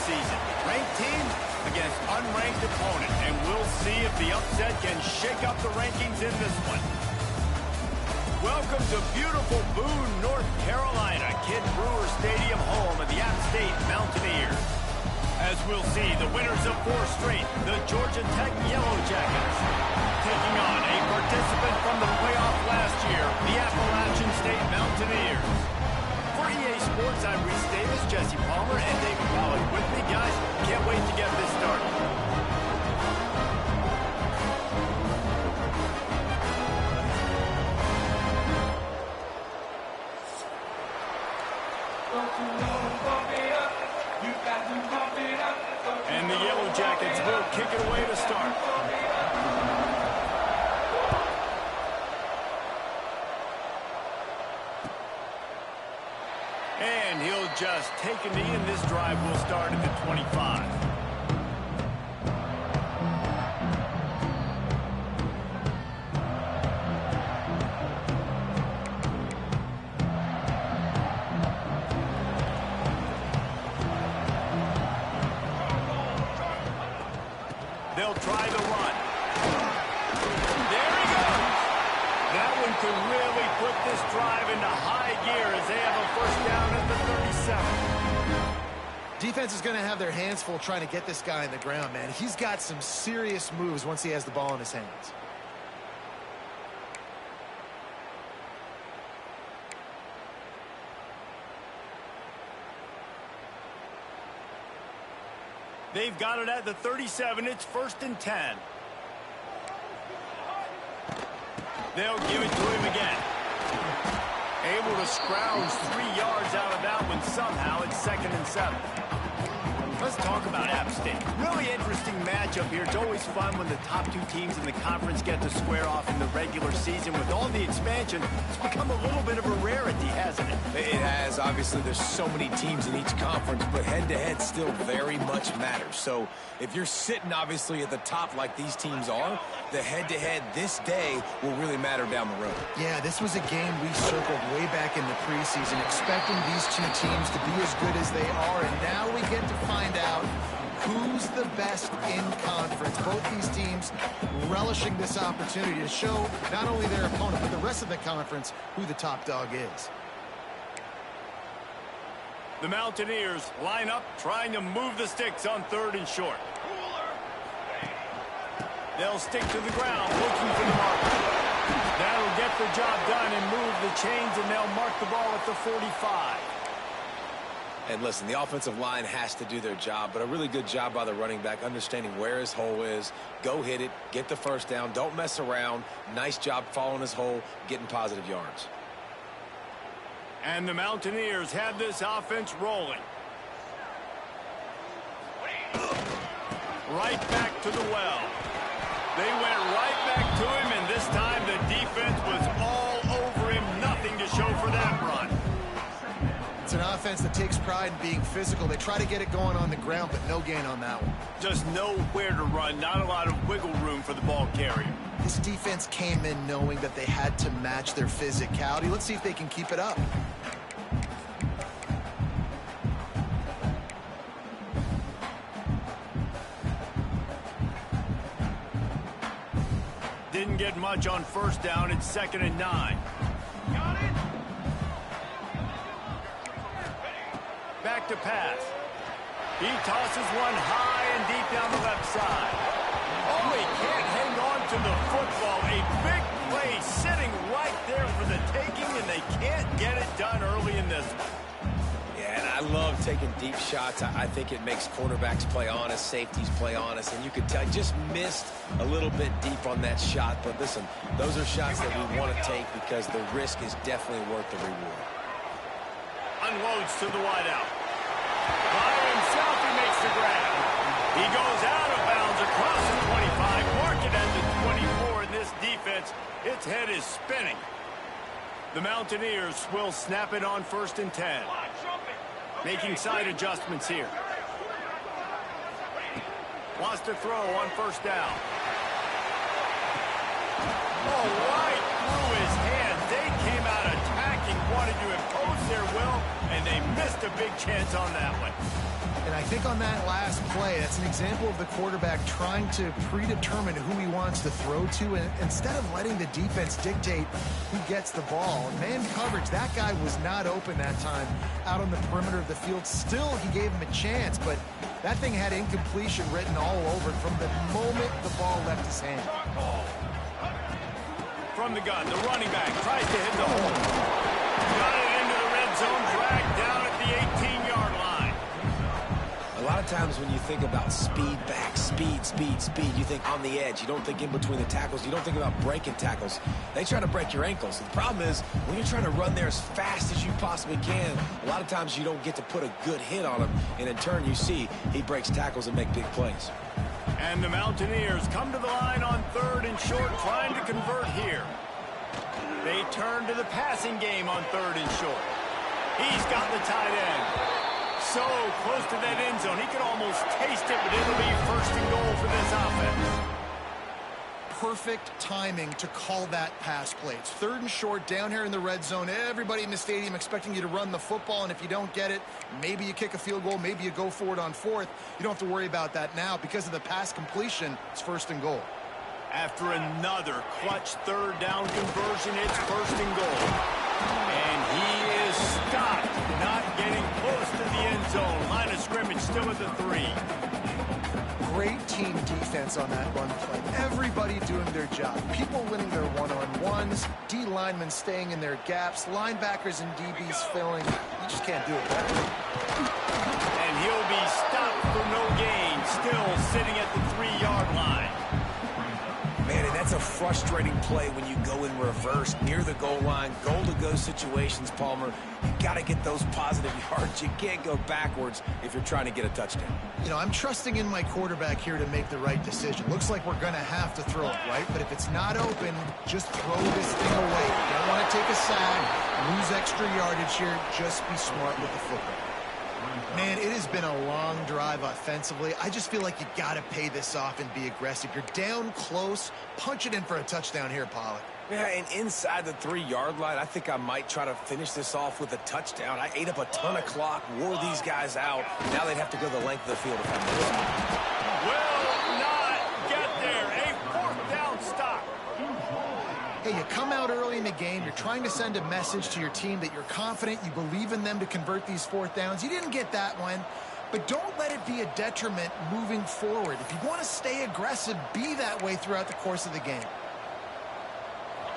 season. Ranked team against unranked opponent, and we'll see if the upset can shake up the rankings in this one. Welcome to beautiful Boone, North Carolina, Kidd Brewer Stadium, home of the App State Mountaineers. As we'll see, the winners of 4 straight, the Georgia Tech Yellow Jackets, taking on a participant from the playoff last year, the Appalachian State Mountaineers. For EA Sports, I'm Reese Davis, Jesse Palmer, and David Pollack with me. Guys, can't wait to get this started. And the Yellow Jackets will kick it away to start. And he'll just take a knee, and this drive will start at the 25. They'll try the run. There he goes. That one could really put this drive into high gear as they have a first down at the 37. Defense is going to have their hands full trying to get this guy on the ground, man. He's got some serious moves once he has the ball in his hands. They've got it at the 37. It's 1st and 10. They'll give it to him again. Able to scrounge 3 yards out of that one somehow. It's 2nd and 7. Let's talk about App State. Really interesting matchup here. It's always fun when the top 2 teams in the conference get to square off in the regular season. With all the expansion, it's become a little bit of a rarity, hasn't it? It has. Obviously, there's so many teams in each conference, but head-to-head still very much matters. So if you're sitting, obviously, at the top like these teams are, the head-to-head this day will really matter down the road. Yeah, this was a game we circled way back in the preseason, expecting these 2 teams to be as good as they are, and now we get to find out who's the best in conference. Both these teams relishing this opportunity to show not only their opponent, but the rest of the conference who the top dog is. The Mountaineers line up, trying to move the sticks on 3rd and short. They'll stick to the ground, looking for the marker. That'll get the job done and move the chains, and they'll mark the ball at the 45. And listen, the offensive line has to do their job, but a really good job by the running back, understanding where his hole is. Go hit it, get the first down, don't mess around. Nice job following his hole, getting positive yards. And the Mountaineers have this offense rolling. Right back to the well. They went right back to him, and this time the defense was all over him. Nothing to show for that run. It's an offense that takes pride in being physical. They try to get it going on the ground, but no gain on that one. Just nowhere to run, not a lot of wiggle room for the ball carrier. This defense came in knowing that they had to match their physicality. Let's see if they can keep it up. Didn't get much on 1st down. It's 2nd and 9. Got it. Back to pass. He tosses one high and deep down the left side. Oh, he can't hang on to the football. A big play sitting right there for the taking, and they can't get it done early in this one. Yeah, and I love taking deep shots. I think it makes cornerbacks play honest, safeties play honest, and you could tell just missed a little bit deep on that shot. But listen, those are shots that we want to take because the risk is definitely worth the reward. Unloads to the wideout. By himself, he makes the grab. He goes out of bounds across the 25, mark it at the 24, and this defense, its head is spinning. The Mountaineers will snap it on 1st and 10. Making side adjustments here. Wants to throw on 1st down. Oh, right through his hand. They came out attacking, wanted to impose their will, and they missed a big chance on that one. And I think on that last play, that's an example of the quarterback trying to predetermine who he wants to throw to, and instead of letting the defense dictate who gets the ball. Man coverage, that guy was not open that time out on the perimeter of the field. Still, he gave him a chance, but that thing had incompletion written all over it from the moment the ball left his hand. From the gun, the running back tries to hit the hole. Got it into the red zone, dragged down at the 18-yard line. A lot of times when you think about speed back, speed, you think on the edge. You don't think in between the tackles. You don't think about breaking tackles. They try to break your ankles. The problem is when you're trying to run there as fast as you possibly can, a lot of times you don't get to put a good hit on him, and in turn you see he breaks tackles and make big plays. And the Mountaineers come to the line on 3rd and short, trying to convert here. They turn to the passing game on 3rd and short. He's got the tight end. So close to that end zone, he could almost taste it, but it'll be 1st and goal for this offense. Perfect timing to call that pass play. It's 3rd and short down here in the red zone. Everybody in the stadium expecting you to run the football, and if you don't get it, maybe you kick a field goal, maybe you go for it on 4th. You don't have to worry about that now. Because of the pass completion, it's 1st and goal. After another clutch 3rd down conversion, it's 1st and goal. And he is stopped, not getting close to the end zone. Line of scrimmage still at the 3. Great team defense on that run play. Everybody doing their job. People winning their one-on-ones, D linemen staying in their gaps, linebackers and DBs filling. You just can't do it better. And he'll be stopped for no gain, still sitting at the 3-yard line. Man, and that's a frustrating play when you go in reverse near the goal line, goal-to-go situations, Palmer. You got to get those positive yards. You can't go backwards if you're trying to get a touchdown. You know, I'm trusting in my quarterback here to make the right decision. Looks like we're going to have to throw it, right? But if it's not open, just throw this thing away. You don't want to take a sack, lose extra yardage here. Just be smart with the football. Man, it has been a long drive offensively. I just feel like you got to pay this off and be aggressive. You're down close. Punch it in for a touchdown here, Pollack. Yeah, and inside the 3-yard line, I think I might try to finish this off with a touchdown. I ate up a ton of clock, wore these guys out. Now they'd have to go the length of the field if I miss. Will not get there. A 4th down stop. Hey, you come out early in the game, you're trying to send a message to your team that you're confident, you believe in them to convert these 4th downs. You didn't get that one, but don't let it be a detriment moving forward. If you want to stay aggressive, be that way throughout the course of the game.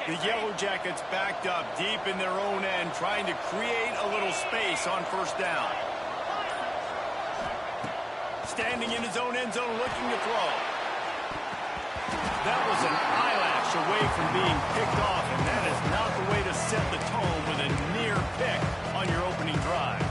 The Yellow Jackets backed up deep in their own end, trying to create a little space on 1st down. Standing in his own end zone, looking to throw. That was an eyelash away from being picked off, and that is not the way to set the tone with a near pick on your opening drive.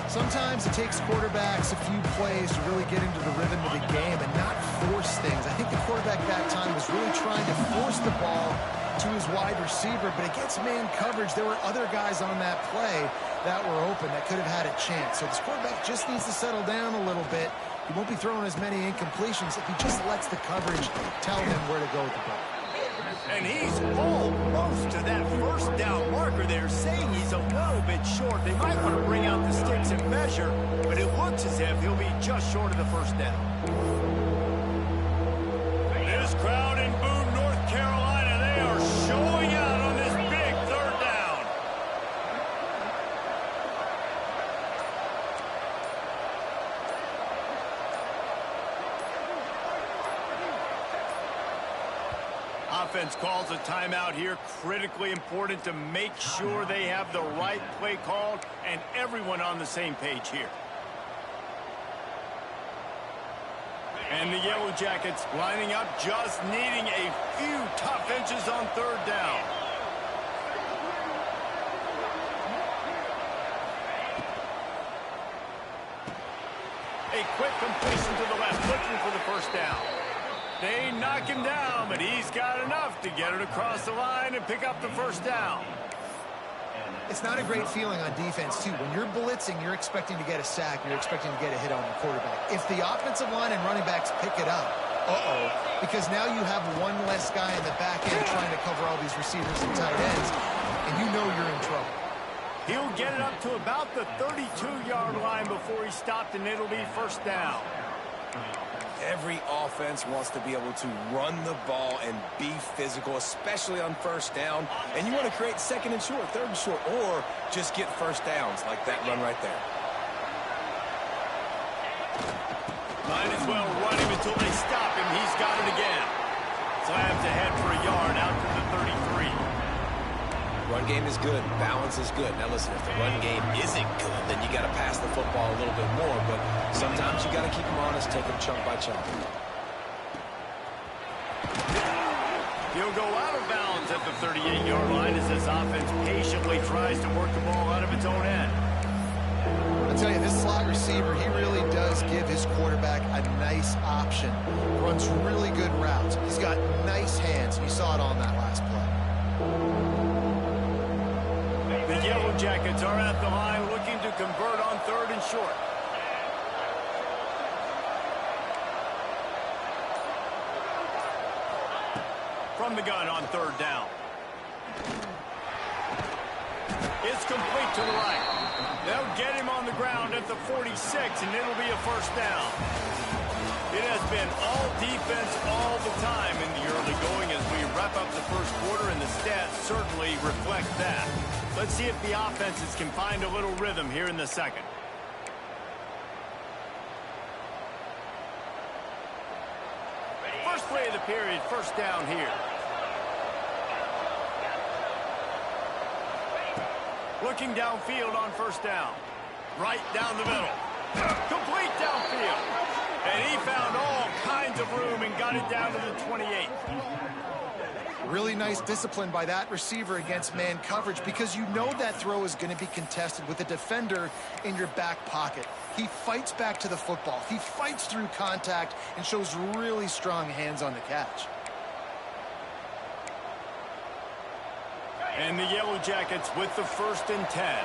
Sometimes it takes quarterbacks a few plays to really get into the rhythm of the game and not force things. I think the quarterback that time was really trying to force the ball to his wide receiver, but against man coverage, there were other guys on that play that were open that could have had a chance. So this quarterback just needs to settle down a little bit. He won't be throwing as many incompletions if he just lets the coverage tell him where to go with the ball. And he's almost to that 1st down marker there, saying he's a little bit short. They might want to bring out the sticks and measure, but it looks as if he'll be just short of the 1st down. This crowd in Boone, North Carolina, they are showing out on this big 3rd down. Offense calls a timeout here. Critically important to make sure they have the right play called and everyone on the same page here. And the Yellow Jackets lining up, just needing a few tough inches on 3rd down. A quick completion to the left, looking for the 1st down. They knock him down, but he's got enough to get it across the line and pick up the 1st down. It's not a great feeling on defense, too. When you're blitzing, you're expecting to get a sack. You're expecting to get a hit on the quarterback. If the offensive line and running backs pick it up, because now you have one less guy in the back end trying to cover all these receivers and tight ends, and you know you're in trouble. He'll get it up to about the 32-yard line before he's stopped, and it'll be first down. Every offense wants to be able to run the ball and be physical, especially on first down. And you want to create second and short, third and short, or just get first downs like that run right there. Might as well run him until they stop him. He's got it again. Slams ahead for a yard out to the 33. Run game is good. Balance is good. Now listen, if the run game isn't good, then you got to pass the football a little bit more. But sometimes you got to keep them honest, take them chunk by chunk. He'll go out of bounds at the 38-yard line as this offense patiently tries to work the ball out of its own end. I'll tell you, this slot receiver, he really does give his quarterback a nice option. Runs really good routes. He's got nice hands. You saw it on that last play. The Yellow Jackets are at the line looking to convert on third and short. From the gun on third down. It's complete to the right. They'll get him on the ground at the 46, and it'll be a first down. It has been all defense all the time in the early going as we wrap up the first quarter, and the stats certainly reflect that. Let's see if the offenses can find a little rhythm here in the second. First play of the period, first down here. Looking downfield on first down. Right down the middle. Complete downfield. And he found all kinds of room and got it down to the 28. Really nice discipline by that receiver against man coverage because you know that throw is going to be contested with a defender in your back pocket. He fights back to the football. He fights through contact and shows really strong hands on the catch. And the Yellow Jackets with the 1st and 10.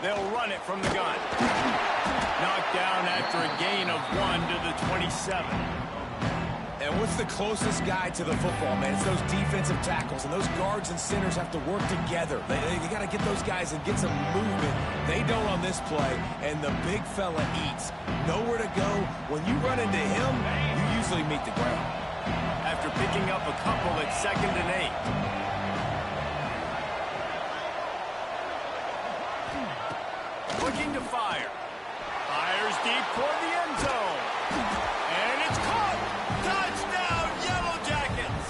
They'll run it from the gun. Knocked down after a gain of 1 to the 27. And what's the closest guy to the football, man? It's those defensive tackles, and those guards and centers have to work together. You got to get those guys and get some movement. They don't on this play, and the big fella eats. Nowhere to go. When you run into him, you usually meet the ground. After picking up a couple at 2nd and 8. Looking to fire. Fires deep toward the end zone. And it's caught. Touchdown, Yellow Jackets.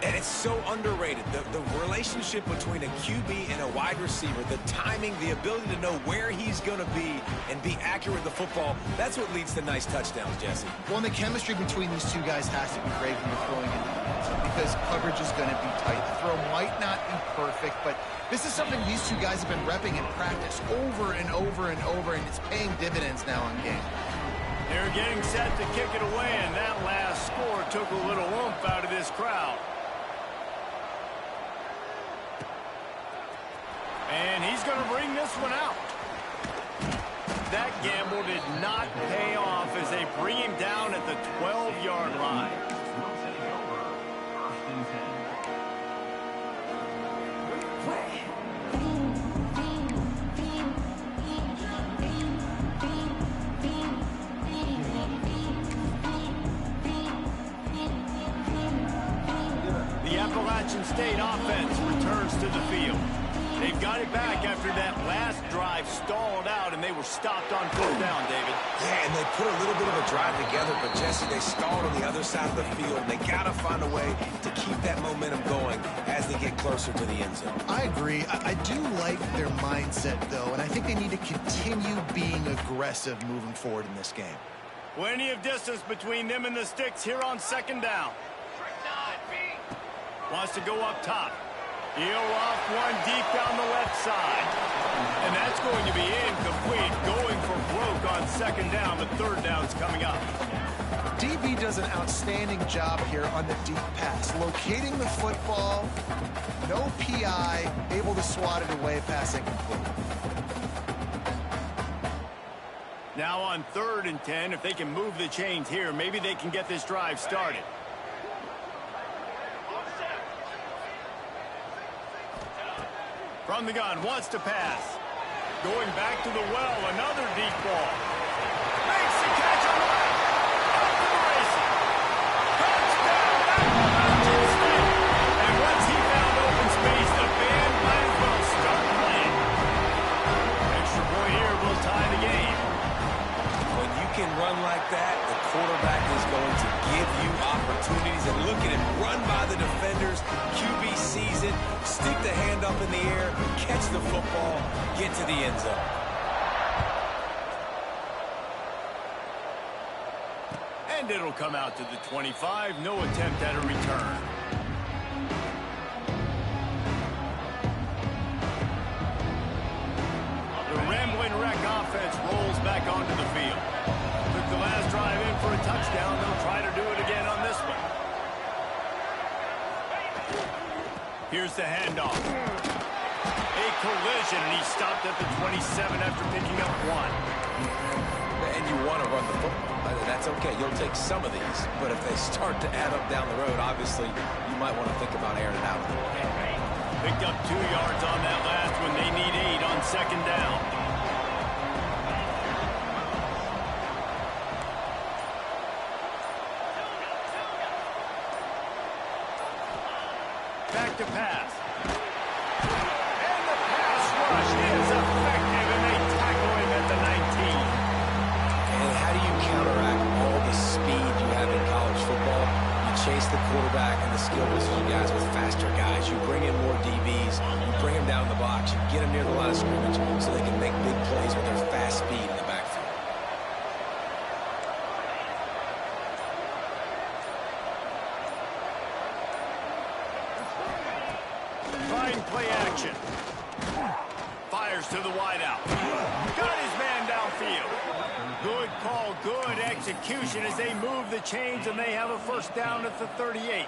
And it's so underrated. The relationship between a QB and a wide receiver, the timing, the ability to know where he's going to be and be accurate with the football, that's what leads to nice touchdowns, Jesse. Well, and the chemistry between these two guys has to be great when you're throwing into the end zone because coverage is going to be tight. The throw might not be perfect, but this is something these two guys have been repping in practice over and over and over, and it's paying dividends now in game. They're getting set to kick it away, and that last score took a little oomph out of this crowd. And he's going to bring this one out. That gamble did not pay off as they bring him down at the 12-yard line. The Appalachian State offense returns to the field. They've got it back after that last drive stalled out, and they were stopped on 4th down, David. Yeah, and they put a little bit of a drive together, but, Jesse, they stalled on the other side of the field, and they got to find a way to keep that momentum going as they get closer to the end zone. I agree. I do like their mindset, though, and I think they need to continue being aggressive moving forward in this game. Plenty of distance between them and the sticks here on 2nd down. Wants to go up top. He'll off one deep down the left side. And that's going to be incomplete. Going for broke on 2nd down. The 3rd down's coming up. DB does an outstanding job here on the deep pass. Locating the football, no PI, able to swat it away, pass incomplete. Now on 3rd and 10, if they can move the chains here, maybe they can get this drive started. From the gun, wants to pass. Going back to the well, another deep ball. Makes the catch on the right. Off to the races. Touchdown, Appalachian State. And once he found open space, the band might as well start playing. Extra point here will tie the game. When you can run like that, the quarterback is going to give you opportunities. And look at him run by the defenders. QB sees it, stick the hand up in the air, catch the football, get to the end zone. And it'll come out to the 25. No attempt at a return. The Rambling Wreck offense rolls back onto the field. Took the last drive in for a touchdown. They'll try to do it again on this one. Here's the handoff. A collision, and he stopped at the 27 after picking up 1. And you want to run the football. That's okay. You'll take some of these. But if they start to add up down the road, obviously, you might want to think about airing it out a little bit. Picked up 2 yards on that last one. They need 8 on 2nd down. Back to pass. And the pass rush is effective, and they tackle him at the 19. And how do you counteract all the speed you have in college football? You chase the quarterback and the skill position guys with faster guys. You bring in more DBs. You bring them down the box. You get them near the line of scrimmage so they can make big plays with their fast speed in the backfield. Trying play action. Fires to the wideout. Got his man downfield. Good call, good execution as they move the chains, and they have a 1st down at the 38.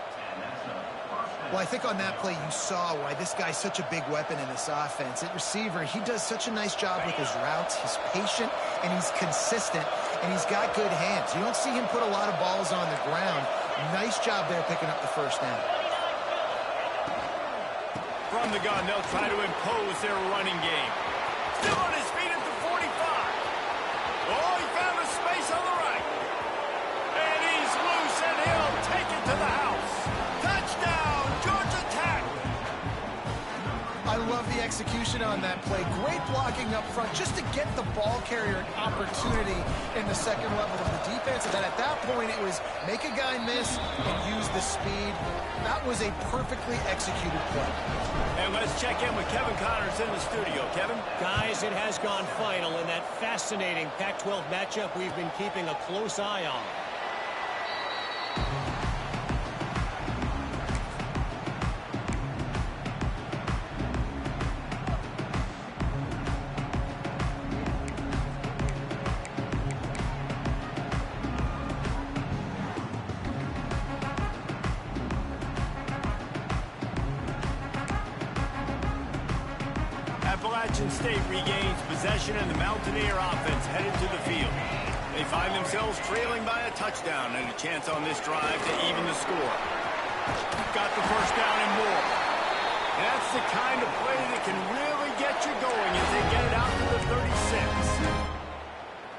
Well, I think on that play you saw why this guy's such a big weapon in this offense. At receiver, he does such a nice job with his routes. He's patient, and he's consistent, and he's got good hands. You don't see him put a lot of balls on the ground. Nice job there picking up the 1st down. From the gun, they'll try to impose their running game. Still on his feet at the 45. Oh, he found a space on the right. And he's loose, and he'll take it to the house. Touchdown, Georgia Tech. I love the execution on that play. Great blocking up front just to get the ball carrier an opportunity in the 2nd level of the defense. And then at that point, it was make a guy miss and use the speed. That was a perfectly executed play. And let's check in with Kevin Connors in the studio. Kevin? Guys, it has gone final in that fascinating Pac-12 matchup we've been keeping a close eye on. Appalachian State regains possession, and the Mountaineer offense headed to the field. They find themselves trailing by a touchdown and a chance on this drive to even the score. Got the 1st down and more. That's the kind of play that can really get you going as they get it out to the 36.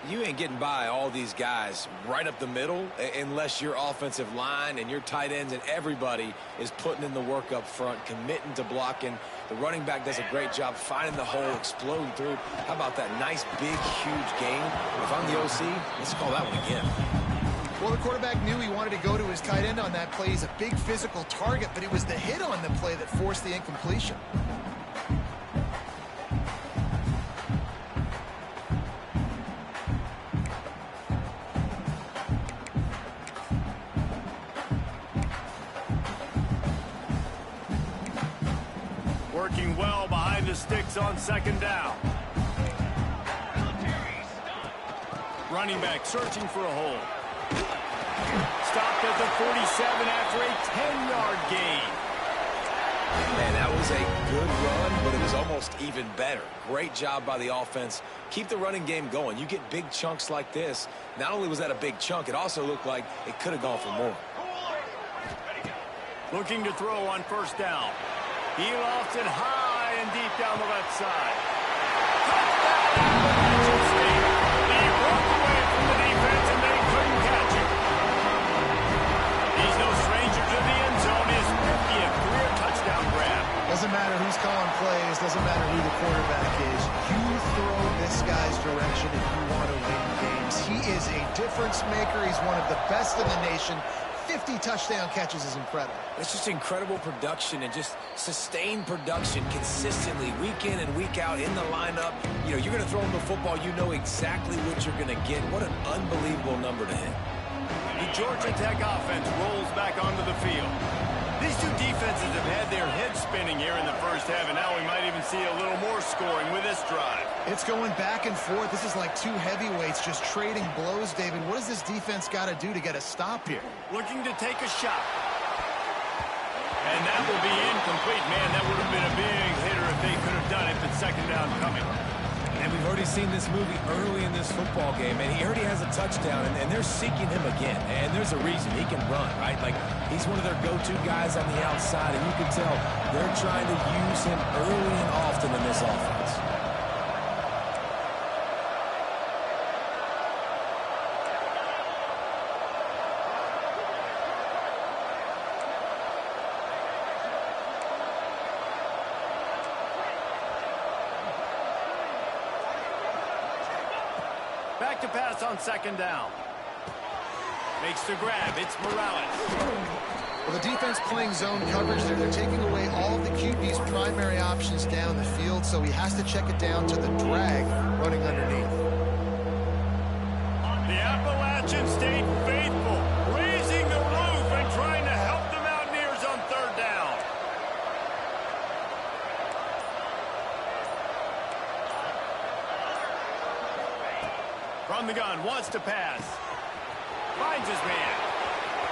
You ain't getting by all these guys right up the middle unless your offensive line and your tight ends and everybody is putting in the work up front, committing to blocking. The running back does a great job finding the hole, exploding through. How about that nice, big, huge gain? If I'm the OC, let's call that one again. Well, the quarterback knew he wanted to go to his tight end on that play. He's a big physical target, but it was the hit on the play that forced the incompletion. Working well behind the sticks on 2nd down. Running back searching for a hole. Stopped at the 47 after a 10-yard gain. Man, that was a good run, but it was almost even better. Great job by the offense. Keep the running game going. You get big chunks like this. Not only was that a big chunk, it also looked like it could have gone for more. Looking to throw on first down. He lofts it high and deep down the left side. He broke away from the defense and they couldn't catch him. He's no stranger to the end zone. His 50th career touchdown grab. Doesn't matter who's calling plays, doesn't matter who the quarterback is. You throw this guy's direction if you want to win games. He is a difference maker. He's one of the best in the nation. 50 touchdown catches is incredible. It's just incredible production and just sustained production consistently week in and week out in the lineup. You know, you're going to throw him the football, you know exactly what you're going to get. What an unbelievable number to hit. The Georgia Tech offense rolls back onto the field. These two defenses have had their heads spinning here in the first half, and now we might even see a little more scoring with this drive. It's going back and forth. This is like two heavyweights just trading blows, David. What does this defense got to do to get a stop here? Looking to take a shot. And that will be incomplete. Man, that would have been a big hitter if they could have done it, but second down coming. And we've already seen this movie early in this football game, and he already has a touchdown, and they're seeking him again. And there's a reason. He can run, right? Like, he's one of their go-to guys on the outside, and you can tell they're trying to use him early and often in this offense. Back to pass on second down. Makes the grab. It's Morales. Well, the defense playing zone coverage there. They're taking away all of the QB's primary options down the field, so he has to check it down to the drag running underneath. The Appalachians stayed faithful, raising the roof and trying to help the Mountaineers on third down. From the gun, wants to pass. Finds his man.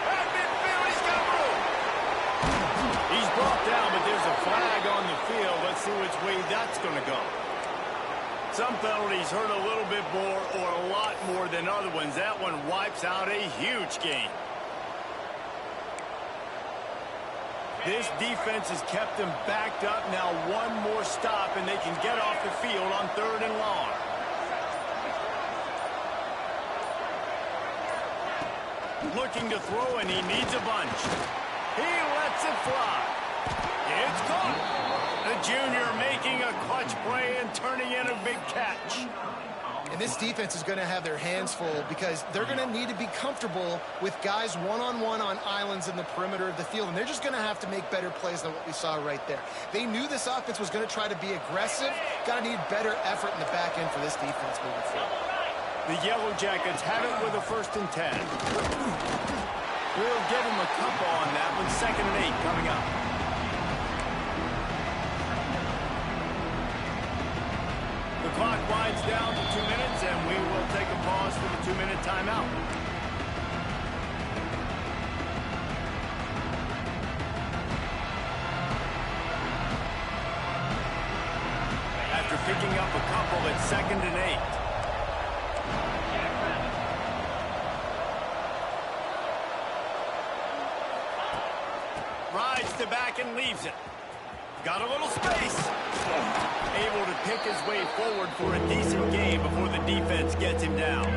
At midfield, he's got room. He's brought down, but there's a flag on the field. Let's see which way that's going to go. Some penalties hurt a little bit more or a lot more than other ones. That one wipes out a huge game. This defense has kept them backed up. Now one more stop, and they can get off the field on third and long. Looking to throw, and he needs a bunch. He lets it fly. It's caught. The junior making a clutch play and turning in a big catch. And this defense is going to have their hands full because they're going to need to be comfortable with guys one-on-one on islands in the perimeter of the field. And they're just going to have to make better plays than what we saw right there. They knew this offense was going to try to be aggressive. Got to need better effort in the back end for this defense moving forward. The Yellow Jackets have it with a 1st and 10. We'll give them a couple on that one. 2nd and 8 coming up. The clock winds down to 2 minutes, and we will take a pause for the 2-minute timeout. After picking up a couple, it's 2nd and 8. Rides to back and leaves it. Got a little space. Able to pick his way forward for a decent game before the defense gets him down.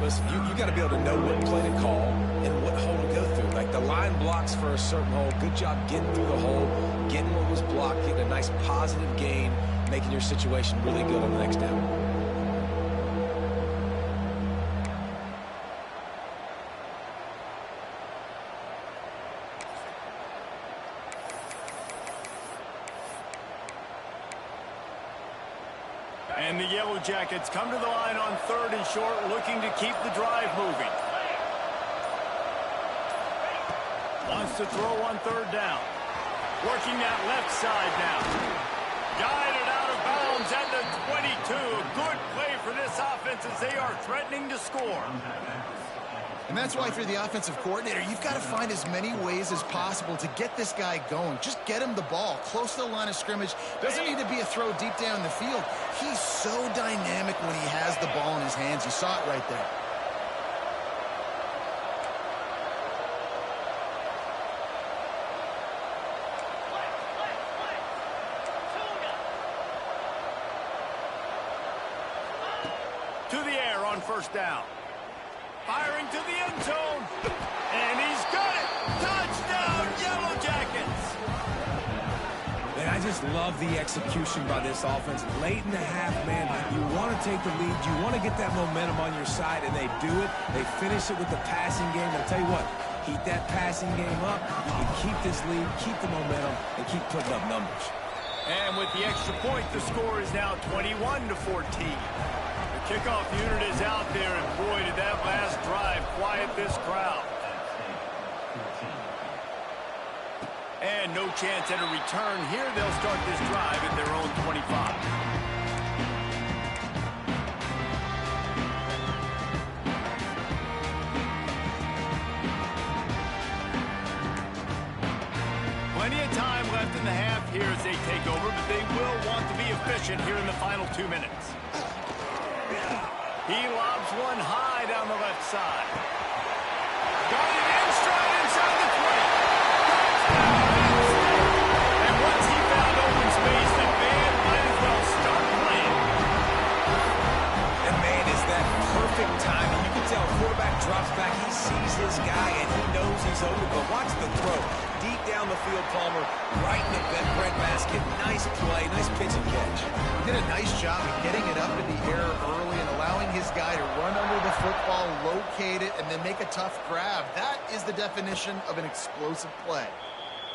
Listen, you got to be able to know what play to call and what hole to go through. Like the line blocks for a certain hole. Good job getting through the hole, getting what was blocked, getting a nice positive gain, making your situation really good on the next down. And the Yellow Jackets come to the line on 3rd and short, looking to keep the drive moving. Wants to throw on 3rd down. Working that left side now. Guided out of bounds at the 22. Good play for this offense as they are threatening to score. And that's why, through the offensive coordinator, you've got to find as many ways as possible to get this guy going. Just get him the ball close to the line of scrimmage. Doesn't need to be a throw deep down the field. He's so dynamic when he has the ball in his hands. You saw it right there. To the air on first down. Firing to the end zone. And he's got it. Touchdown, Yellow Jackets. Man, I just love the execution by this offense. Late in the half, man, you want to take the lead. You want to get that momentum on your side, and they do it. They finish it with the passing game. I'll tell you what, keep that passing game up. You can keep this lead, keep the momentum, and keep putting up numbers. And with the extra point, the score is now 21-14. Kickoff unit is out there, and boy, did that last drive quiet this crowd. And no chance at a return here. They'll start this drive at their own 25. Plenty of time left in the half here as they take over, but they will want to be efficient here in the final 2 minutes. He lobs one high down the left side. Got it in stride inside the 20. And once he found open space, the band might as well start playing. And man, is that perfect timing. You can tell quarterback drops back. He sees his guy, and he knows he's open. But watch the throw. Deep down the field, Palmer, right in the bread basket. Nice play, nice pitch and catch. He did a nice job of getting it up in the air early and allowing his guy to run under the football, locate it, and then make a tough grab. That is the definition of an explosive play.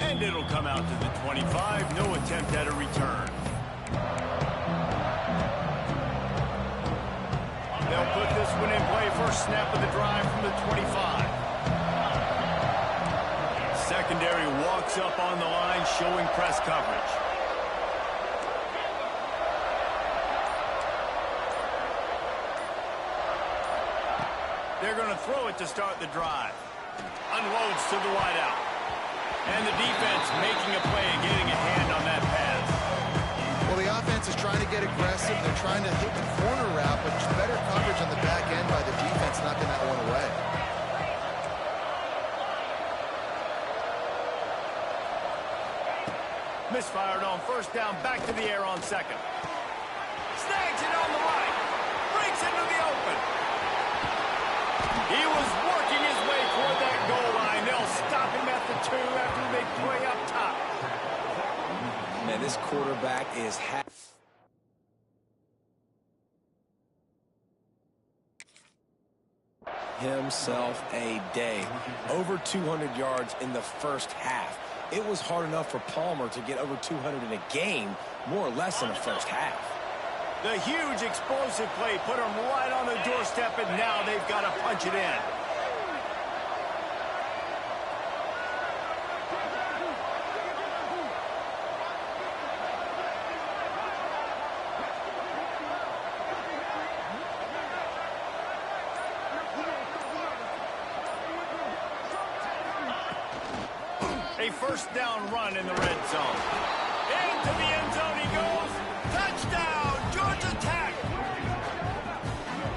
And it'll come out to the 25. No attempt at a return. They'll put this one in play. First snap of the drive from the 25. Secondary walks up on the line, showing press coverage. They're going to throw it to start the drive. Unloads to the wideout. And the defense making a play and getting a hand on that pass. Well, the offense is trying to get aggressive. They're trying to hit the corner route, but just better coverage on the back end by the defense, knocking that one away. Misfired on first down, back to the air on second. Snags it on the right. Breaks into the open. He was working his way toward that goal line. They'll stop him at the 2 after the big play up top. Man, this quarterback is himself a day. Over 200 yards in the first half. It was hard enough for Palmer to get over 200 in a game, more or less in the first half. The huge explosive play put them right on the doorstep, and now they've got to punch it in. A first down run in the red zone. Into the end zone he goes. Touchdown, Georgia Tech.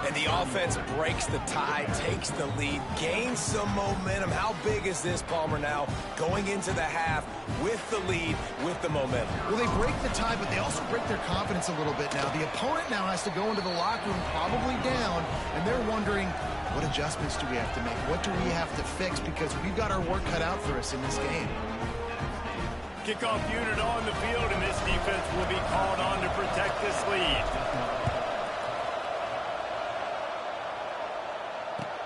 And the offense breaks the tie, takes the lead, gains some momentum. How big is this, Palmer, now going into the half with the lead, with the momentum? Well, they break the tie, but they also break their confidence a little bit now. The opponent now has to go into the locker room probably down, and they're wondering, what adjustments do we have to make? What do we have to fix? Because we've got our work cut out for us in this game. Kickoff unit on the field, and this defense will be called on to protect this lead.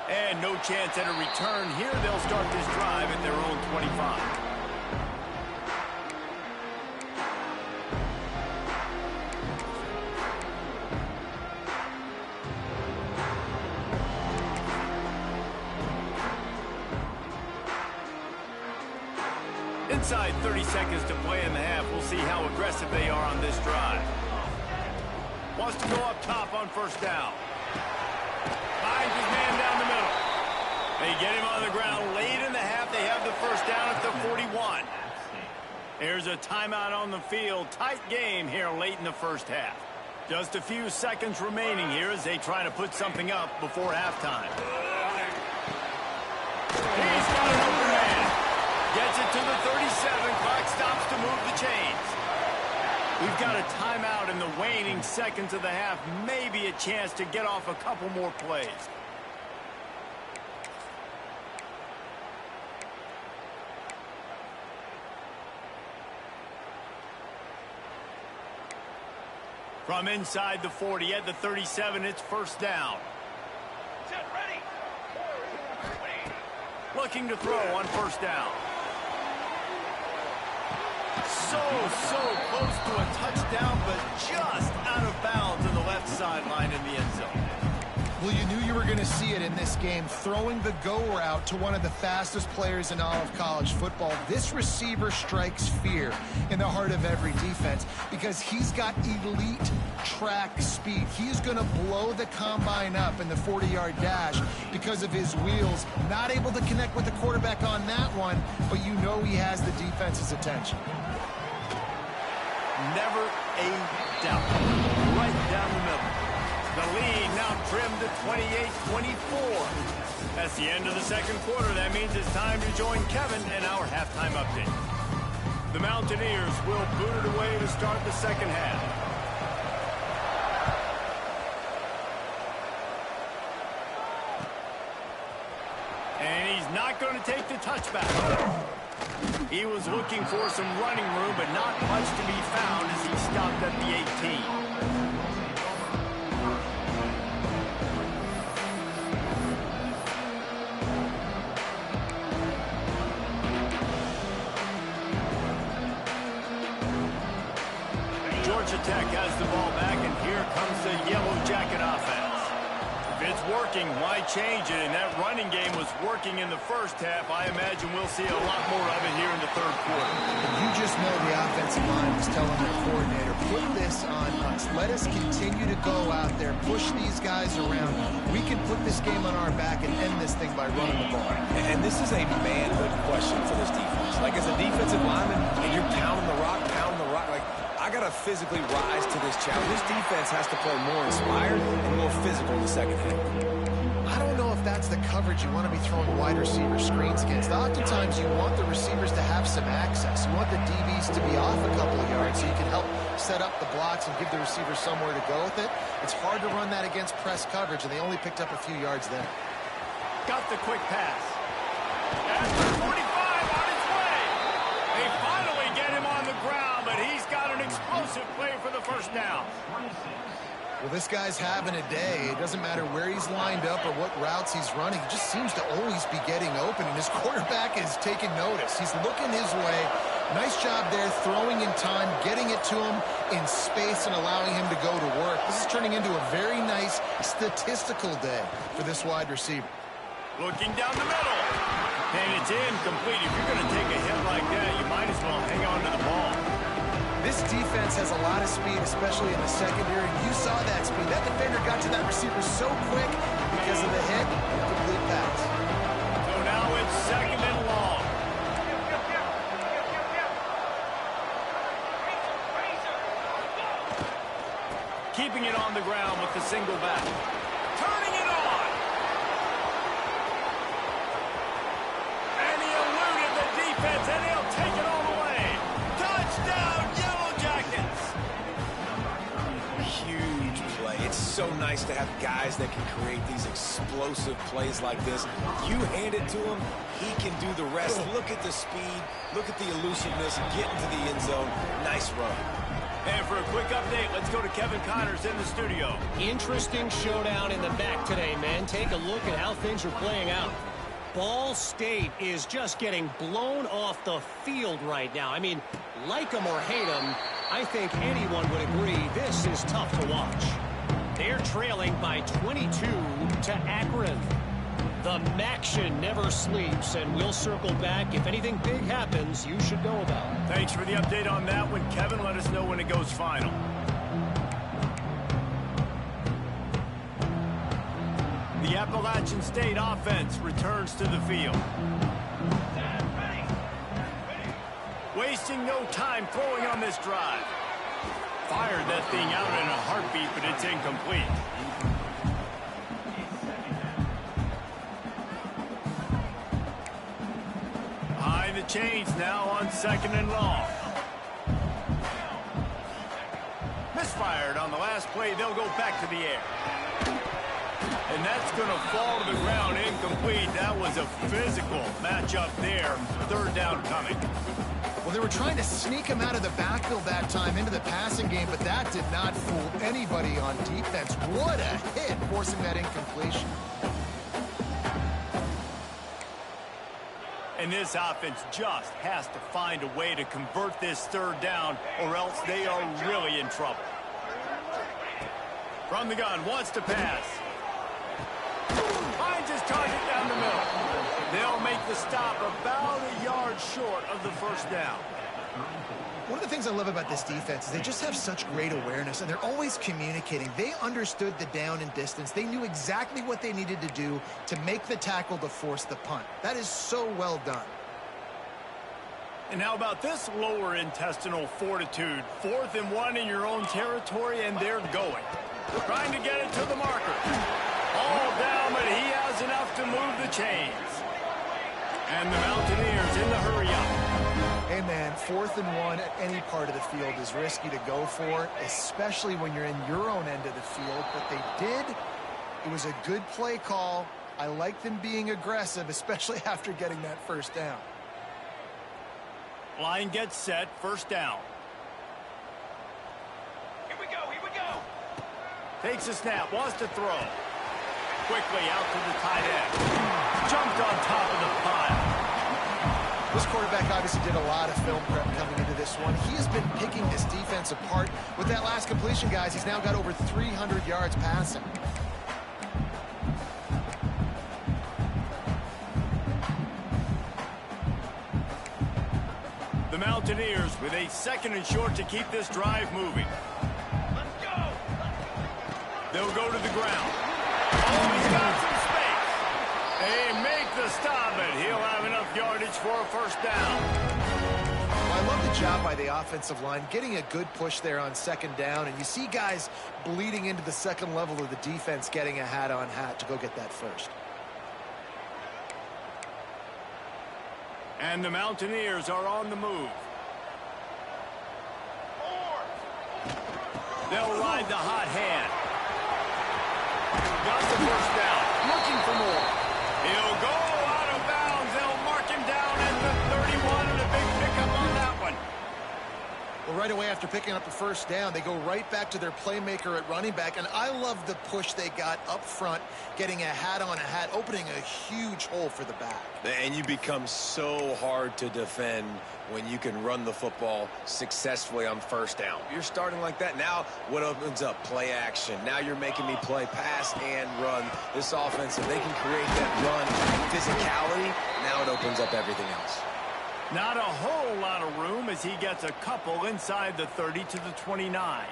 And no chance at a return here. They'll start this drive at their own 25. Inside 30 seconds to play in the half. We'll see how aggressive they are on this drive. Wants to go up top on first down. Finds his man down the middle. They get him on the ground late in the half. They have the first down at the 41. Here's a timeout on the field. Tight game here late in the first half. Just a few seconds remaining here as they try to put something up before halftime. He's got an open man. Gets it to the 37. Clock stops to move the chains. We've got a timeout in the waning seconds of the half. Maybe a chance to get off a couple more plays. From inside the 40 at the 37, it's first down. Looking to throw on first down. So close to a touchdown, but just out of bounds on the left sideline in the end zone. Well, you knew you were going to see it in this game, throwing the go route to one of the fastest players in all of college football. This receiver strikes fear in the heart of every defense because he's got elite track speed. He's going to blow the combine up in the 40-yard dash because of his wheels. Not able to connect with the quarterback on that one, but you know he has the defense's attention. Never a doubt. Right down the middle. The lead now trimmed to 28-24. That's the end of the second quarter. That means it's time to join Kevin in our halftime update. The Mountaineers will boot it away to start the second half. And he's not going to take the touchback. He was looking for some running room, but not much to be found as he stopped at the 18. Georgia Tech has the ball back, and here comes the Yellow Jacket offense. If it's working, why change it? And that running game was working in the first half. I imagine we'll see a lot more of it here in the third quarter. You just know the offensive line was telling their coordinator, put this on us. Let us continue to go out there, push these guys around. We can put this game on our back and end this thing by running the ball. And this is a manhood question for this defense. Like, as a defensive lineman, and you're pounding the rock, like, I got to physically rise to this challenge. This defense has to play more inspired and more physical in the second half. I don't know if that's the coverage you want to be throwing wide receiver screens against. Oftentimes, you want the receivers to have some access. You want the DBs to be off a couple of yards so you can help set up the blocks and give the receiver somewhere to go with it. It's hard to run that against press coverage, and they only picked up a few yards there. Got the quick pass. That's the 45 on its way. They finally get him on the ground, but he's got an explosive play for the first down. Well, this guy's having a day. It doesn't matter where he's lined up or what routes he's running. He just seems to always be getting open, and his quarterback is taking notice. He's looking his way. Nice job there, throwing in time, getting it to him in space and allowing him to go to work. This is turning into a very nice statistical day for this wide receiver. Looking down the middle. And it's incomplete. If you're going to take a hit like that, you might as well hang on to the ball. This defense has a lot of speed, especially in the secondary. You saw that speed. That defender got to that receiver so quick because of the hit and the complete pass. So now it's second and long. Keeping it on the ground with the single back. Turning it on. And he eluded the defense, and he'll take it all the way. Touchdown, Yellow Jackets. Huge play. It's so nice to have guys that can create these explosive plays like this. You hand it to him, he can do the rest. Look at the speed. Look at the elusiveness. Get into the end zone. Nice run. And for a quick update, let's go to Kevin Connors in the studio. Interesting showdown in the back today, man. Take a look at how things are playing out. Ball State is just getting blown off the field right now. I mean, like them or hate them, I think anyone would agree this is tough to watch. They're trailing by 22 to Akron. The Maction never sleeps, and we'll circle back. If anything big happens, you should know about it. Thanks for the update on that one, Kevin. Let us know when it goes final. The The Appalachian State offense returns to the field. Wasting no time throwing on this drive. Fired that thing out in a heartbeat, but it's incomplete. Behind the chains now on 2nd and long. Misfired on the last play. They'll go back to the air. And that's going to fall to the ground incomplete. That was a physical matchup there. 3rd down coming. Well, they were trying to sneak him out of the backfield that time into the passing game, but that did not fool anybody on defense. What a hit, forcing that incompletion. And this offense just has to find a way to convert this 3rd down, or else they are really in trouble. From the gun, wants to pass. Finds his target down the middle. They'll make the stop about a yard short of the 1st down. One of the things I love about this defense is they just have such great awareness, and they're always communicating. They understood the down and distance. They knew exactly what they needed to do to make the tackle to force the punt. That is so well done. And how about this lower intestinal fortitude? 4th and 1 in your own territory, and they're going. Trying to get it to the marker. All down, but he has enough to move the chains. And the Mountaineers in the hurry-up. Hey, man, 4th and 1 at any part of the field is risky to go for, especially when you're in your own end of the field. But they did. It was a good play call. I like them being aggressive, especially after getting that 1st down. Line gets set, 1st down. Here we go, here we go. Takes a snap, wants to throw. Quickly out to the tight end. Jumped on top of the pile. This quarterback obviously did a lot of film prep coming into this one. He has been picking this defense apart. With that last completion, guys, he's now got over 300 yards passing. The Mountaineers with a 2nd and short to keep this drive moving. Let's go. They'll go to the ground. Oh, he's got some space. They make the stop, and he'll have enough yardage for a 1st down. Well, I love the job by the offensive line, getting a good push there on 2nd down, and you see guys bleeding into the 2nd level of the defense getting a hat-on-hat to go get that 1st. And the Mountaineers are on the move. They'll ride the hot hand. Got the 1st down. Looking for more. He'll go out of bounds. They'll mark him down at the 31, and a big pickup on that one. Well, right away after picking up the 1st down, they go right back to their playmaker at running back, and I love the push they got up front, getting a hat-on-a-hat, opening a huge hole for the back. And you become so hard to defend when you can run the football successfully on 1st down. You're starting like that. Now what opens up? Play action. Now you're making me play pass and run. This offense, if they can create that run physicality, now it opens up everything else. Not a whole lot of room as he gets a couple inside the 30 to the 29.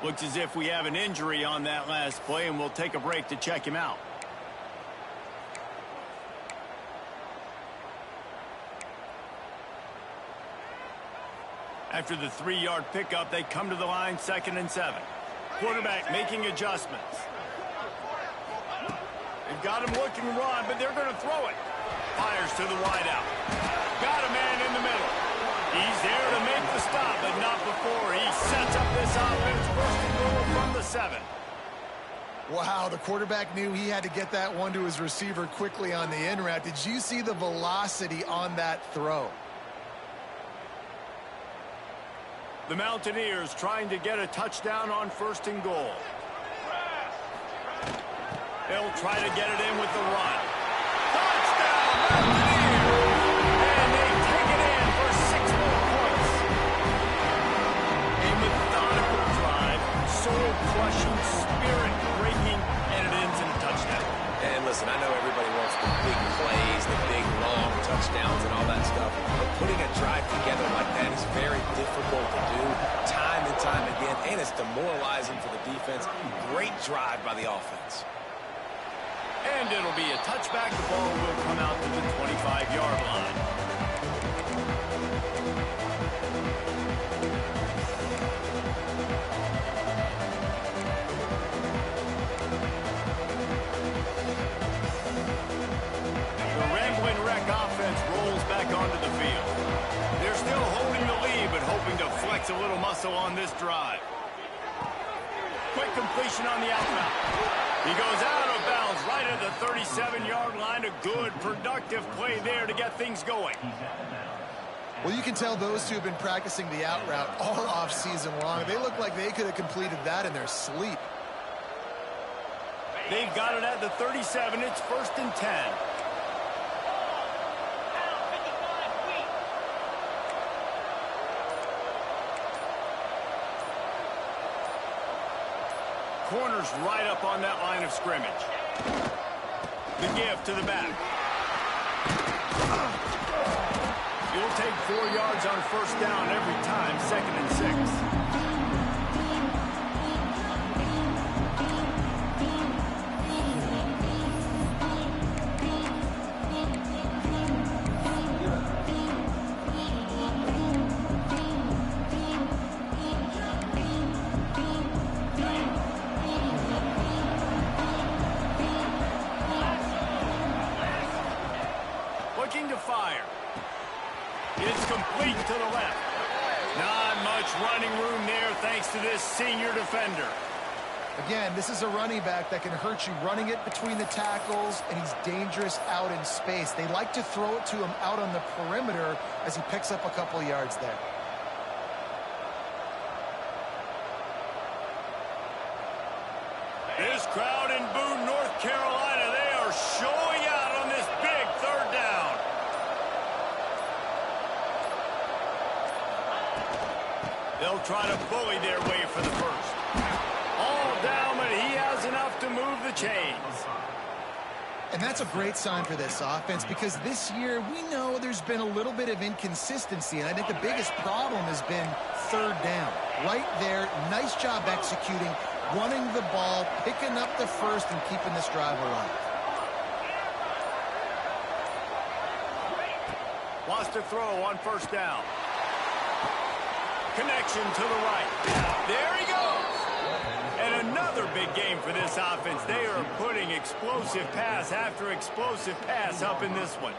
Looks as if we have an injury on that last play, and we'll take a break to check him out. After the 3-yard pickup, they come to the line, 2nd and 7. Quarterback making adjustments. They've got him looking run, but they're going to throw it. Fires to the wideout. Got a man in the middle. He's there to make the stop, but not before he sets up this offense. 1st and goal from the 7. Wow, the quarterback knew he had to get that one to his receiver quickly on the in route. Did you see the velocity on that throw? The Mountaineers trying to get a touchdown on 1st and goal. They'll try to get it in with the run. Touchdown, Mountaineers! And they take it in for 6 more points. A methodical drive, soul-crushing, spirit-breaking, and it ends in a touchdown. And listen, I know everybody wants the big plays, the big long touchdowns and all that stuff, but putting a drive together like that is very difficult to do time and time again, and it's demoralizing for the defense. Great drive by the offense. And it'll be a touchback. The ball will come out to the 25-yard line. The Ramblin' Wreck offense rolls back onto the field. They're still holding the lead, but hoping to flex a little muscle on this drive. Quick completion on the out route. He goes out of bounds right at the 37-yard line. A good, productive play there to get things going. Well, you can tell those two have been practicing the out route all off season long. They look like they could have completed that in their sleep. They've got it at the 37. It's 1st and 10. Corner's right up on that line of scrimmage. The give to the back. He'll take 4 yards on 1st down every time, 2nd and 6. Looking to fire. It's complete to the left. Not much running room there thanks to this senior defender. Again, this is a running back that can hurt you running it between the tackles, and he's dangerous out in space. They like to throw it to him out on the perimeter as he picks up a couple of yards there. This crowd in Boone, North Carolina, they are showing out on this big 3rd down. They'll try to bully their way for the 1st. All down, but he has enough to move the chains. And that's a great sign for this offense because this year we know there's been a little bit of inconsistency, and I think the biggest problem has been 3rd down. Right there, nice job executing, running the ball, picking up the 1st, and keeping this drive alive. Wants to throw on 1st down. Connection to the right. There he goes. And another big game for this offense. They are putting explosive pass after explosive pass up in this one.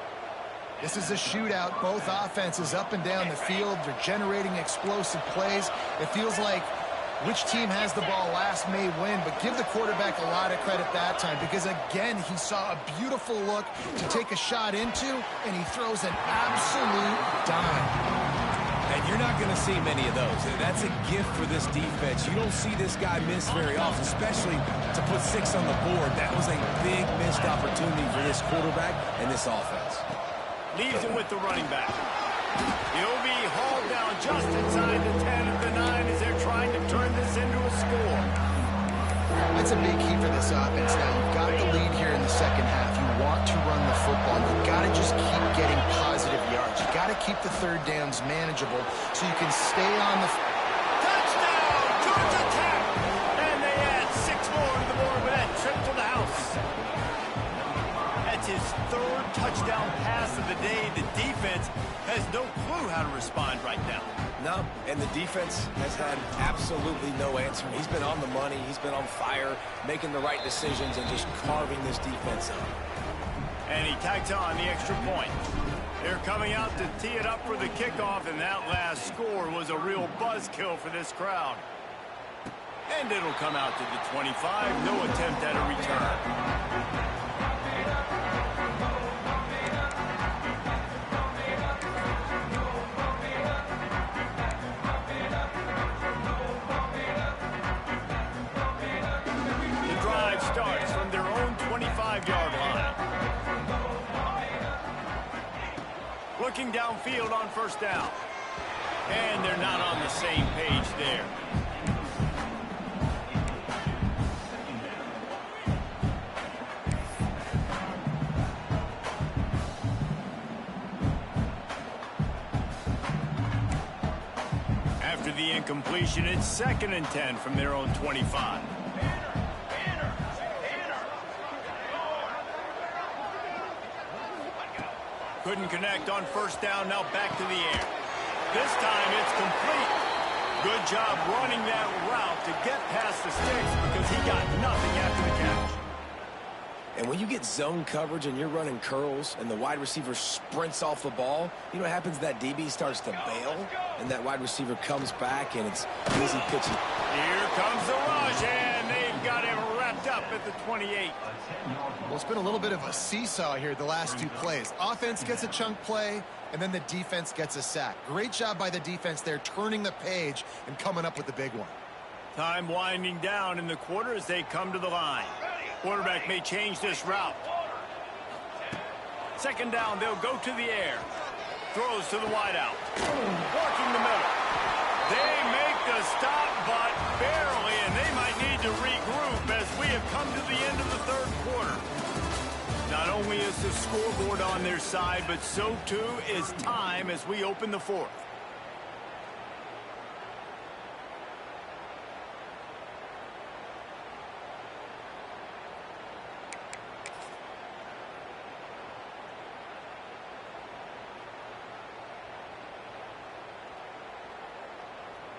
This is a shootout. Both offenses up and down the field. They're generating explosive plays. It feels like which team has the ball last may win, but give the quarterback a lot of credit that time because, again, he saw a beautiful look to take a shot into, and he throws an absolute dime. And you're not going to see many of those. That's a gift for this defense. You don't see this guy miss very often, especially to put 6 on the board. That was a big missed opportunity for this quarterback and this offense. Leaves it with the running back. He'll be hauled down just inside the 10 of the 9 as they're trying to turn this into a score. That's a big key for this offense now. You've got the lead here in the 2nd half. You want to run the football. You've got to just keep getting positive yards. You've got to keep the 3rd downs manageable so you can stay on the... Touchdown! Georgia Tech! And they add 6 more to the board with that trip to the house. That's his 3rd touchdown pass of the day. The defense has no clue how to respond right now. No, and the defense has had absolutely no answer. He's been on the money. He's been on fire, making the right decisions and just carving this defense up. And he tacks on the extra point. They're coming out to tee it up for the kickoff, and that last score was a real buzzkill for this crowd. And it'll come out to the 25. No attempt at a return. Starts from their own 25-yard line. Looking downfield on 1st down. And they're not on the same page there. After the incompletion, it's 2nd and 10 from their own 25. Couldn't connect on first down, now back to the air. This time it's complete. Good job running that route to get past the sticks because he got nothing after the catch. And when you get zone coverage and you're running curls and the wide receiver sprints off the ball, you know what happens? That DB starts to bail, and that wide receiver comes back, and it's easy pitching. Here comes the rush, and they've got him wrapped up at the 28. Well, it's been a little bit of a seesaw here the last two plays. Offense gets a chunk play, and then the defense gets a sack. Great job by the defense there, turning the page and coming up with the big one. Time winding down in the quarter as they come to the line. Quarterback may change this route. Second down, they'll go to the air. Throws to the wideout. Working the middle. They make the stop, but barely, and they might need to regroup as we have come to the end of the third quarter. Not only is the scoreboard on their side, but so too is time as we open the fourth.